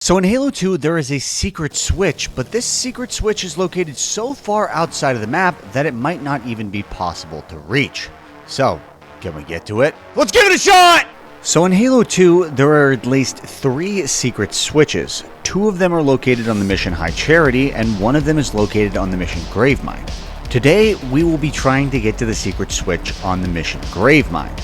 So in Halo 2, there is a secret switch, but this secret switch is located so far outside of the map that it might not even be possible to reach. So, can we get to it? Let's give it a shot! So in Halo 2, there are at least 3 secret switches. 2 of them are located on the mission High Charity, and 1 of them is located on the mission Gravemind. Today, we will be trying to get to the secret switch on the mission Gravemind.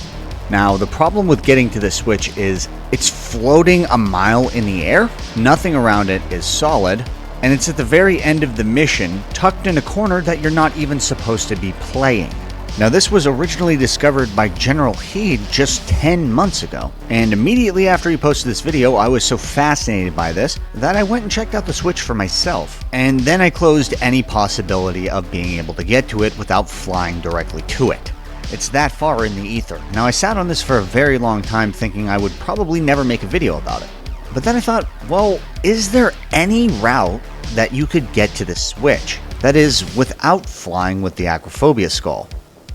Now, the problem with getting to this switch is it's floating a mile in the air, nothing around it is solid, and it's at the very end of the mission, tucked in a corner that you're not even supposed to be playing. Now, this was originally discovered by General Heed just 10 months ago, and immediately after he posted this video, I was so fascinated by this that I went and checked out the switch for myself, and then I closed any possibility of being able to get to it without flying directly to it. It's that far in the ether. Now, I sat on this for a very long time thinking I would probably never make a video about it. But then I thought, well, is there any route that you could get to this switch? That is, without flying with the Acrophobia skull.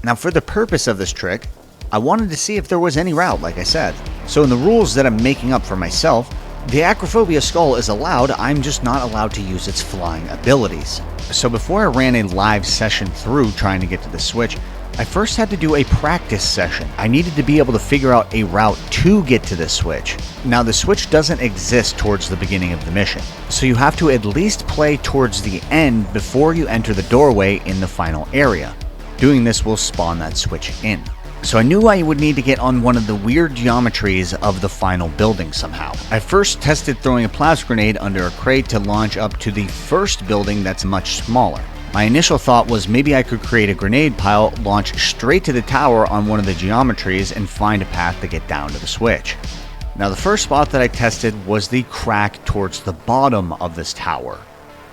Now, for the purpose of this trick, I wanted to see if there was any route, like I said. So in the rules that I'm making up for myself, the Acrophobia skull is allowed, I'm just not allowed to use its flying abilities. So before I ran a live session through trying to get to the switch, I first had to do a practice session. I needed to be able to figure out a route to get to the switch. Now, the switch doesn't exist towards the beginning of the mission, so you have to at least play towards the end before you enter the doorway in the final area. Doing this will spawn that switch in. So I knew I would need to get on one of the weird geometries of the final building somehow. I first tested throwing a plasma grenade under a crate to launch up to the first building that's much smaller. My initial thought was maybe I could create a grenade pile, launch straight to the tower on one of the geometries, and find a path to get down to the switch. Now, the first spot that I tested was the crack towards the bottom of this tower.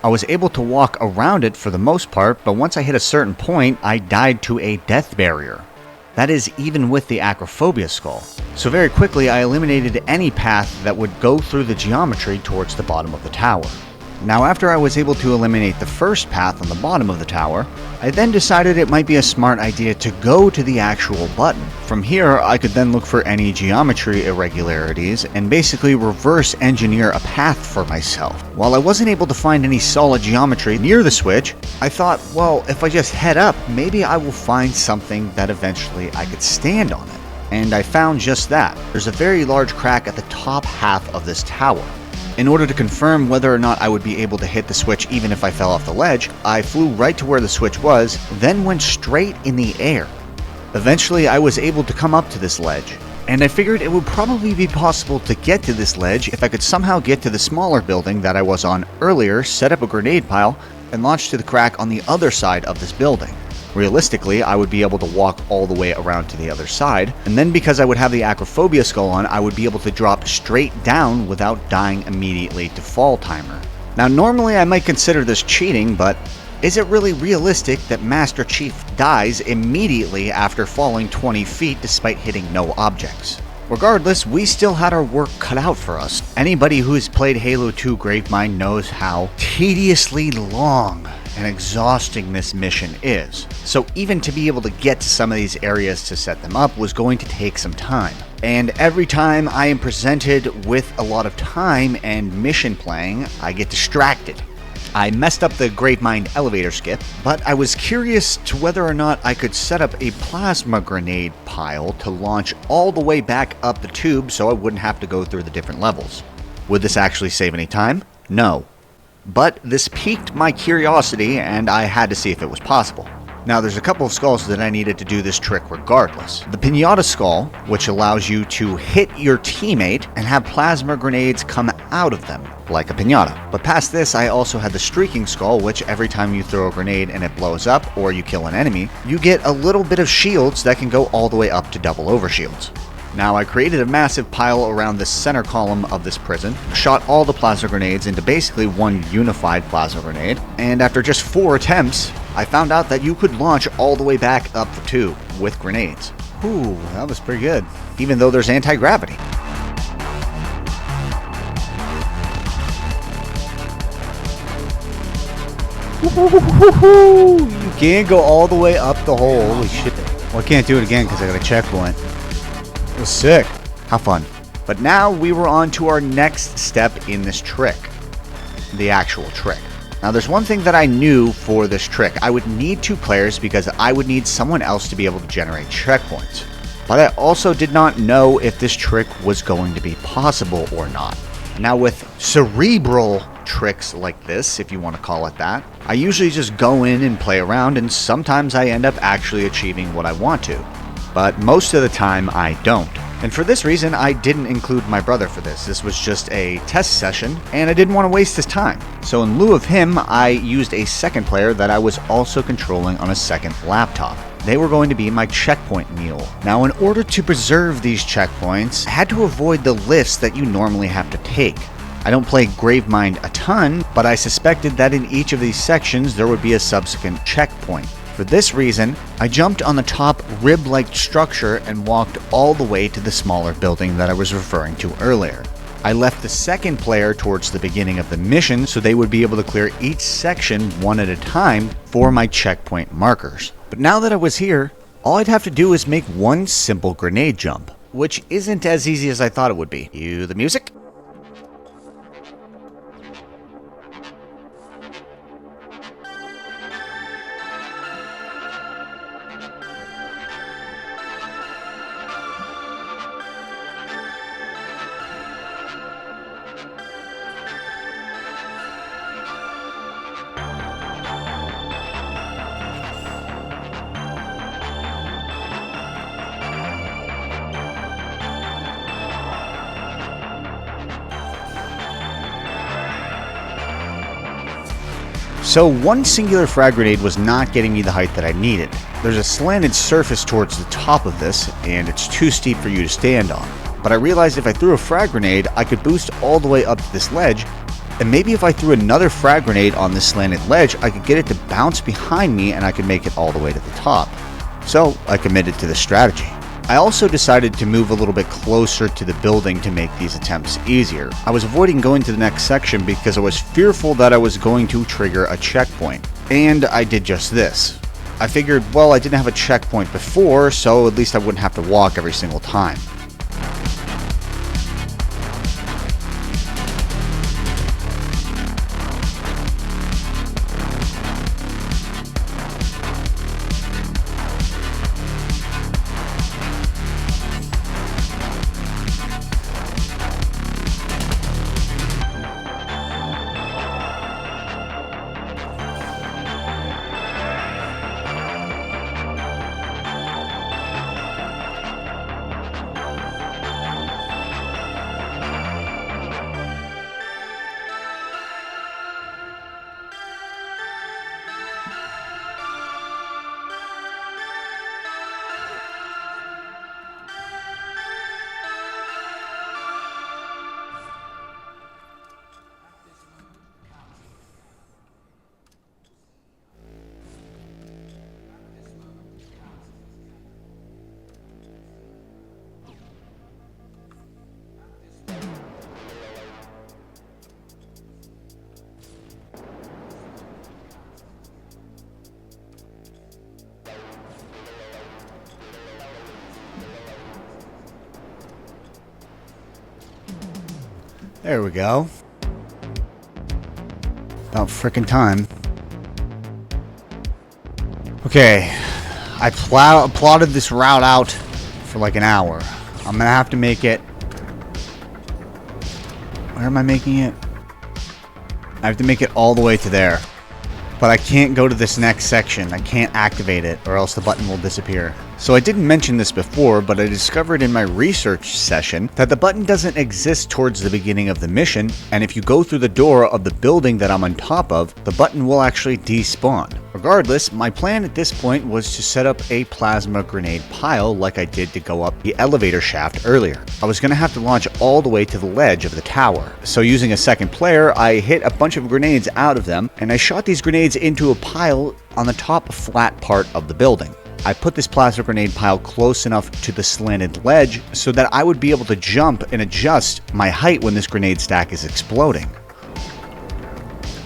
I was able to walk around it for the most part, but once I hit a certain point, I died to a death barrier. That is even with the Acrophobia skull. So very quickly, I eliminated any path that would go through the geometry towards the bottom of the tower. Now, after I was able to eliminate the first path on the bottom of the tower, I then decided it might be a smart idea to go to the actual button. From here, I could then look for any geometry irregularities and basically reverse engineer a path for myself. While I wasn't able to find any solid geometry near the switch, I thought, well, if I just head up, maybe I will find something that eventually I could stand on it. And I found just that. There's a very large crack at the top half of this tower. In order to confirm whether or not I would be able to hit the switch even if I fell off the ledge, I flew right to where the switch was, then went straight in the air. Eventually, I was able to come up to this ledge, and I figured it would probably be possible to get to this ledge if I could somehow get to the smaller building that I was on earlier, set up a grenade pile, and launch to the crack on the other side of this building. Realistically, I would be able to walk all the way around to the other side, and then because I would have the Acrophobia skull on, I would be able to drop straight down without dying immediately to fall timer. Now, normally I might consider this cheating, but is it really realistic that Master Chief dies immediately after falling 20 feet despite hitting no objects? Regardless, we still had our work cut out for us. Anybody who has played Halo 2 Gravemind knows how tediously long and exhausting this mission is. So even to be able to get to some of these areas to set them up was going to take some time. And every time I am presented with a lot of time and mission playing, I get distracted. I messed up the Gravemind elevator skip, but I was curious to whether or not I could set up a plasma grenade pile to launch all the way back up the tube so I wouldn't have to go through the different levels. Would this actually save any time? No. But this piqued my curiosity, and I had to see if it was possible. Now, there's a couple of skulls that I needed to do this trick regardless. The Pinata skull, which allows you to hit your teammate and have plasma grenades come out of them, like a pinata. But past this, I also had the streaking skull, which every time you throw a grenade and it blows up, or you kill an enemy, you get a little bit of shields that can go all the way up to double over shields. Now, I created a massive pile around the center column of this prison, shot all the plasma grenades into basically one unified plasma grenade, and after just 4 attempts, I found out that you could launch all the way back up the tube with grenades. Ooh, that was pretty good, even though there's anti-gravity. You can't go all the way up the hole. Holy shit. Well, I can't do it again because I got a checkpoint. It was sick. How fun. But now we were on to our next step in this trick. The actual trick. Now there's one thing that I knew for this trick. I would need 2 players because I would need someone else to be able to generate checkpoints. But I also did not know if this trick was going to be possible or not. Now with cerebral tricks like this, if you want to call it that, I usually just go in and play around, and sometimes I end up actually achieving what I want to. But most of the time I don't. And for this reason, I didn't include my brother for this. This was just a test session, and I didn't want to waste his time. So in lieu of him, I used a second player that I was also controlling on a second laptop. They were going to be my checkpoint mule. Now in order to preserve these checkpoints, I had to avoid the lifts that you normally have to take. I don't play Gravemind a ton, but I suspected that in each of these sections there would be a subsequent checkpoint. For this reason, I jumped on the top rib-like structure and walked all the way to the smaller building that I was referring to earlier. I left the second player towards the beginning of the mission so they would be able to clear each section one at a time for my checkpoint markers. But now that I was here, all I'd have to do is make one simple grenade jump, which isn't as easy as I thought it would be. Cue the music. So one singular frag grenade was not getting me the height that I needed. There's a slanted surface towards the top of this, and it's too steep for you to stand on. But I realized if I threw a frag grenade, I could boost all the way up to this ledge, and maybe if I threw another frag grenade on this slanted ledge, I could get it to bounce behind me and I could make it all the way to the top. So I committed to this strategy. I also decided to move a little bit closer to the building to make these attempts easier. I was avoiding going to the next section because I was fearful that I was going to trigger a checkpoint. And I did just this. I figured, well, I didn't have a checkpoint before, so at least I wouldn't have to walk every single time. There we go. About frickin' time. Okay, I plotted this route out for like an hour. I'm gonna have to make it... Where am I making it? I have to make it all the way to there. But I can't go to this next section. I can't activate it or else the button will disappear. So I didn't mention this before, but I discovered in my research session that the button doesn't exist towards the beginning of the mission, and if you go through the door of the building that I'm on top of, the button will actually despawn. Regardless, my plan at this point was to set up a plasma grenade pile like I did to go up the elevator shaft earlier. I was going to have to launch all the way to the ledge of the tower. So using a second player, I hit a bunch of grenades out of them, and I shot these grenades into a pile on the top flat part of the building. I put this plasma grenade pile close enough to the slanted ledge so that I would be able to jump and adjust my height when this grenade stack is exploding.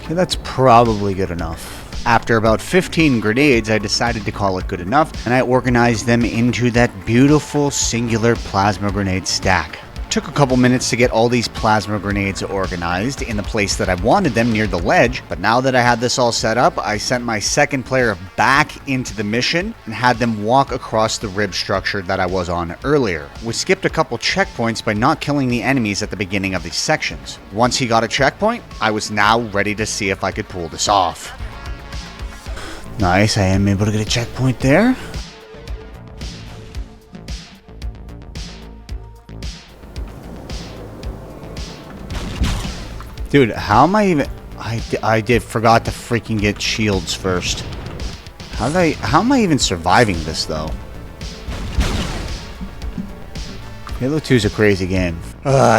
Okay, that's probably good enough. After about 15 grenades, I decided to call it good enough, and I organized them into that beautiful singular plasma grenade stack. Took a couple minutes to get all these plasma grenades organized in the place that I wanted them near the ledge, but now that I had this all set up, I sent my second player back into the mission and had them walk across the rib structure that I was on earlier. We skipped a couple checkpoints by not killing the enemies at the beginning of these sections. Once he got a checkpoint, I was now ready to see if I could pull this off. Nice, I am able to get a checkpoint there. Dude, how am I even... I forgot to freaking get shields first. How am I even surviving this, though? Halo 2 is a crazy game.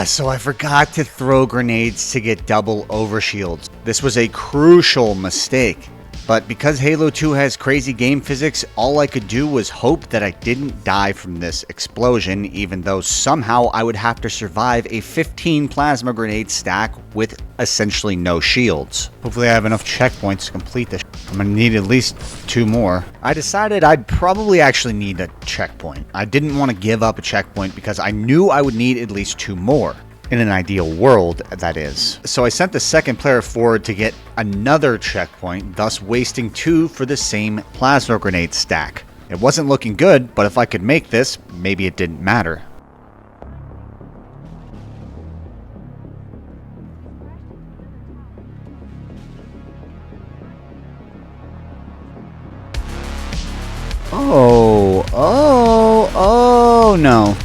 So I forgot to throw grenades to get double overshields. This was a crucial mistake. But because Halo 2 has crazy game physics, all I could do was hope that I didn't die from this explosion, even though somehow I would have to survive a 15 plasma grenade stack with essentially no shields. Hopefully I have enough checkpoints to complete this. I'm gonna need at least 2 more. I decided I'd probably actually need a checkpoint. I didn't want to give up a checkpoint because I knew I would need at least 2 more. In an ideal world, that is. So I sent the second player forward to get another checkpoint, thus wasting 2 for the same plasma grenade stack. It wasn't looking good, but if I could make this, maybe it didn't matter. Oh no.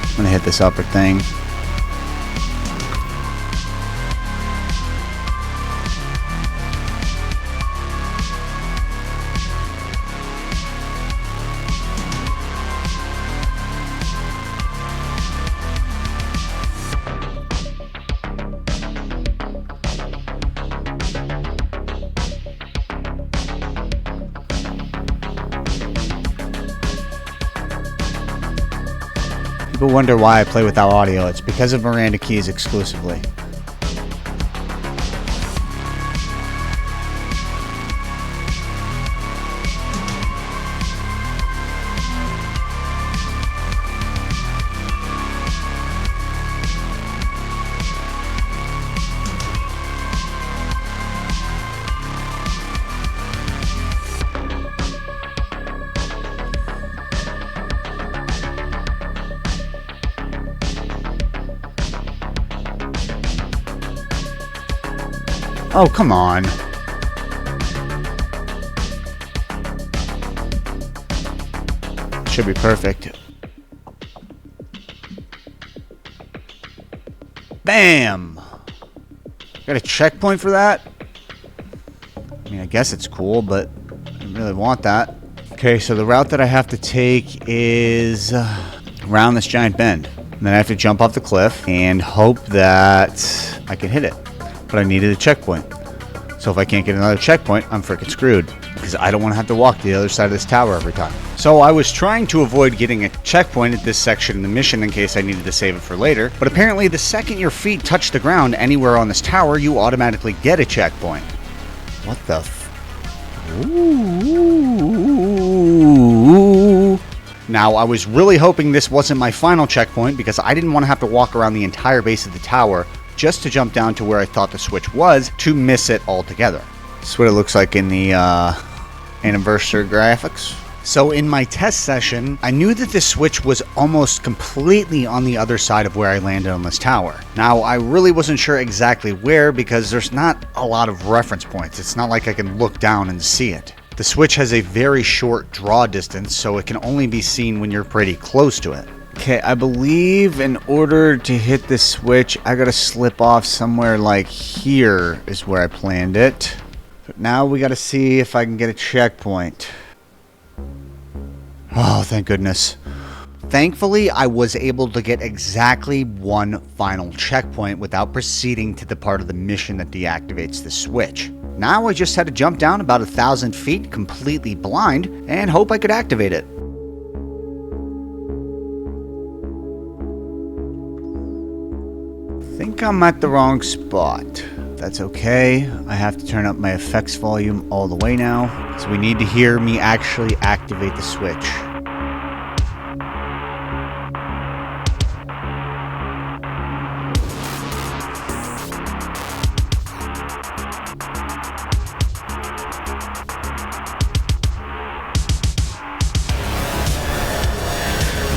I'm gonna hit this upper thing. People wonder why I play without audio. It's because of Miranda Keys exclusively. Oh, come on. Should be perfect. Bam! Got a checkpoint for that? I mean, I guess it's cool, but I don't really want that. Okay, so the route that I have to take is around this giant bend. And then I have to jump off the cliff and hope that I can hit it. But I needed a checkpoint. So if I can't get another checkpoint, I'm freaking screwed. Because I don't want to have to walk to the other side of this tower every time. So I was trying to avoid getting a checkpoint at this section in the mission in case I needed to save it for later. But apparently the second your feet touch the ground anywhere on this tower, you automatically get a checkpoint. What the Ooh. Now, I was really hoping this wasn't my final checkpoint because I didn't want to have to walk around the entire base of the tower just to jump down to where I thought the switch was to miss it altogether. This is what it looks like in the anniversary graphics. So in my test session, I knew that this switch was almost completely on the other side of where I landed on this tower. Now, I really wasn't sure exactly where because there's not a lot of reference points. It's not like I can look down and see it. The switch has a very short draw distance, so it can only be seen when you're pretty close to it. Okay, I believe in order to hit this switch, I gotta slip off somewhere like here is where I planned it. But now we gotta see if I can get a checkpoint. Oh, thank goodness. Thankfully, I was able to get exactly one final checkpoint without proceeding to the part of the mission that deactivates the switch. Now I just had to jump down about 1,000 feet completely blind and hope I could activate it. think I'm at the wrong spot. That's okay. I have to turn up my effects volume all the way now. So we need to hear me actually activate the switch.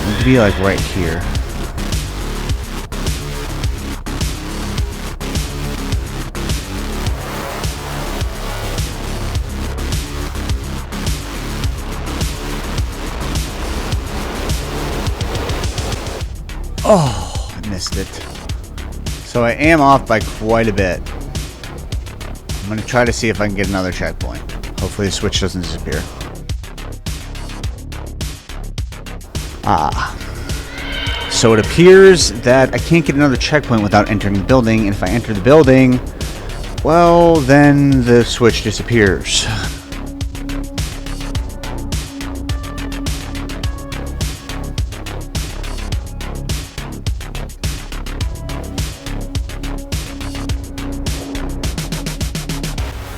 Need to be like right here. Oh, I missed it. So I am off by quite a bit. I'm going to try to see if I can get another checkpoint. Hopefully the switch doesn't disappear. So it appears that I can't get another checkpoint without entering the building, and if I enter the building, well, then the switch disappears.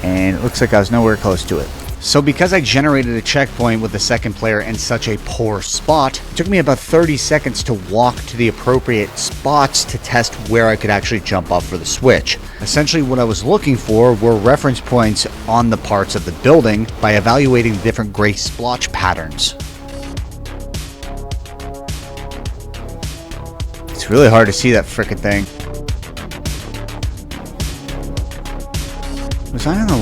And it looks like I was nowhere close to it. So because I generated a checkpoint with the second player in such a poor spot, it took me about 30 seconds to walk to the appropriate spots to test where I could actually jump off for the switch. Essentially what I was looking for were reference points on the parts of the building by evaluating the different gray splotch patterns. It's really hard to see that frickin' thing. Was I on the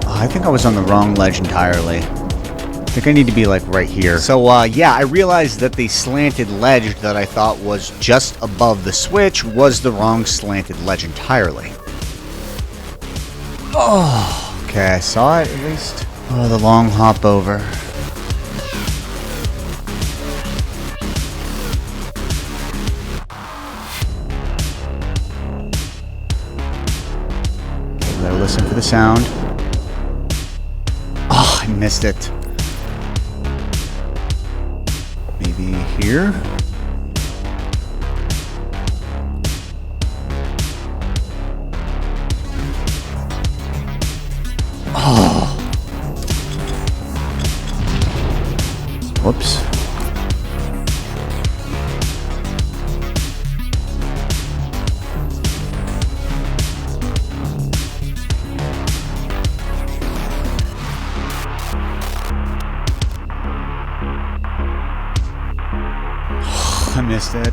I think I was on the wrong ledge entirely. I think I need to be like right here. So yeah, I realized that the slanted ledge that I thought was just above the switch was the wrong slanted ledge entirely. Oh, okay, I saw it at least. Oh, the long hop over. Better listen for the sound. Oh, I missed it. Maybe here? Oh. Whoops. I missed it.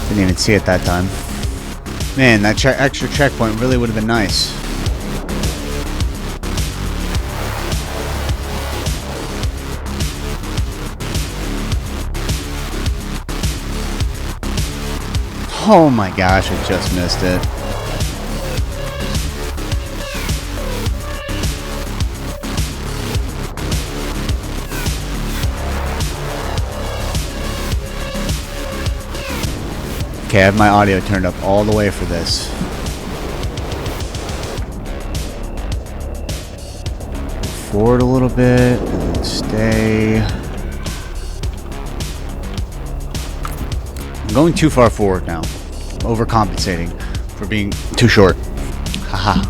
Didn't even see it that time. Man, that extra checkpoint really would have been nice. Oh my gosh, I just missed it. Okay, I have my audio turned up all the way for this. Forward a little bit, and then stay. I'm going too far forward now. I'm overcompensating for being too short. Haha.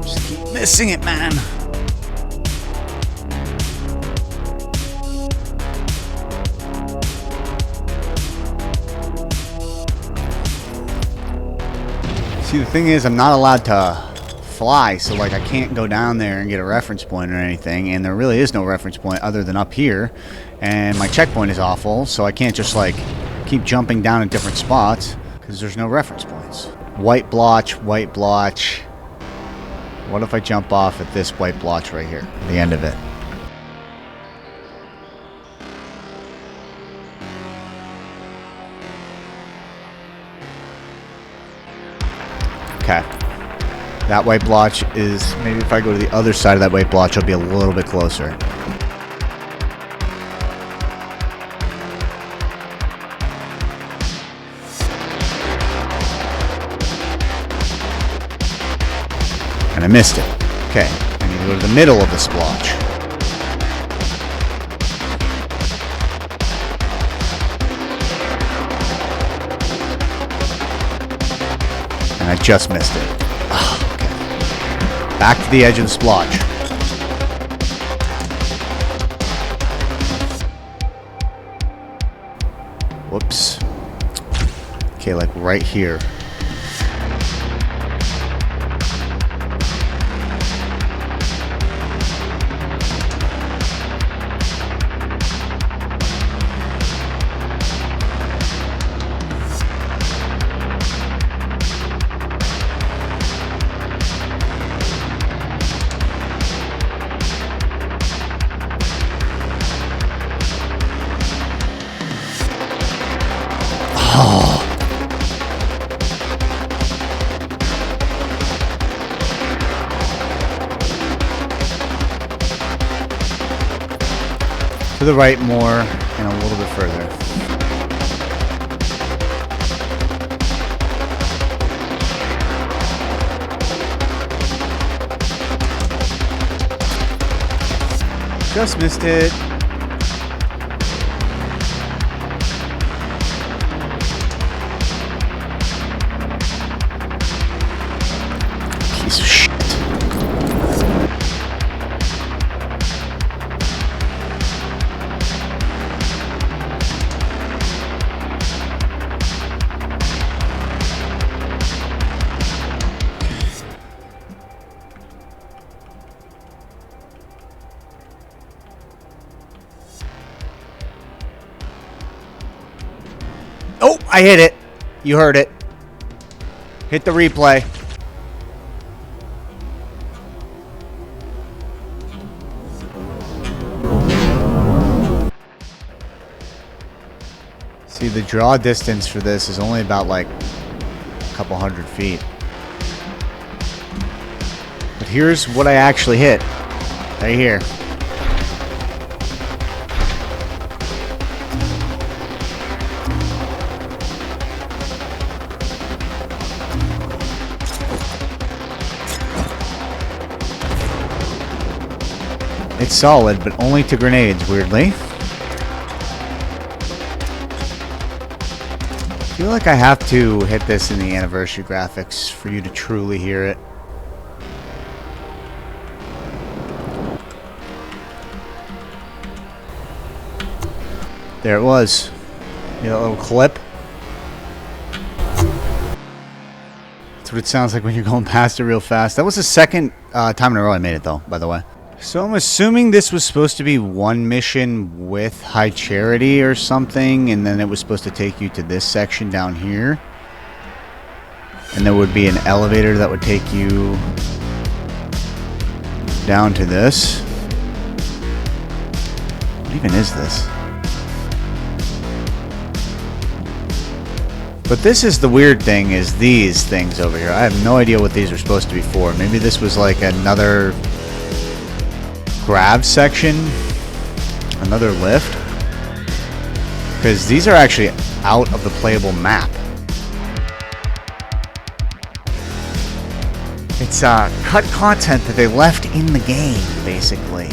Just keep missing it, man. See, the thing is, I'm not allowed to fly, so like I can't go down there and get a reference point or anything, and there really is no reference point other than up here, and my checkpoint is awful, so I can't just like keep jumping down in different spots because there's no reference points. White blotch, white blotch. What if I jump off at this white blotch right here, the end of it? Okay. That white blotch is, maybe if I go to the other side of that white blotch, I'll be a little bit closer. And I missed it. Okay, I need to go to the middle of the splotch. And I just missed it. Oh, okay. Back to the edge of the splotch. Whoops. Okay, like right here. To the right more, and a little bit further. Just missed it. Piece of shit. Oh, I hit it. You heard it. Hit the replay. See, the draw distance for this is only about like a couple 100 feet. But here's what I actually hit. Right here. It's solid, but only to grenades, weirdly. I feel like I have to hit this in the anniversary graphics for you to truly hear it. There it was. You know, a little clip. That's what it sounds like when you're going past it real fast. That was the second time in a row I made it, though, by the way. So I'm assuming this was supposed to be one mission with High Charity or something, and then it was supposed to take you to this section down here. And there would be an elevator that would take you down to this. What even is this? But this is the weird thing, is these things over here. I have no idea what these are supposed to be for. Maybe this was like another grab section, another lift, because these are actually out of the playable map. It's cut content that they left in the game, basically.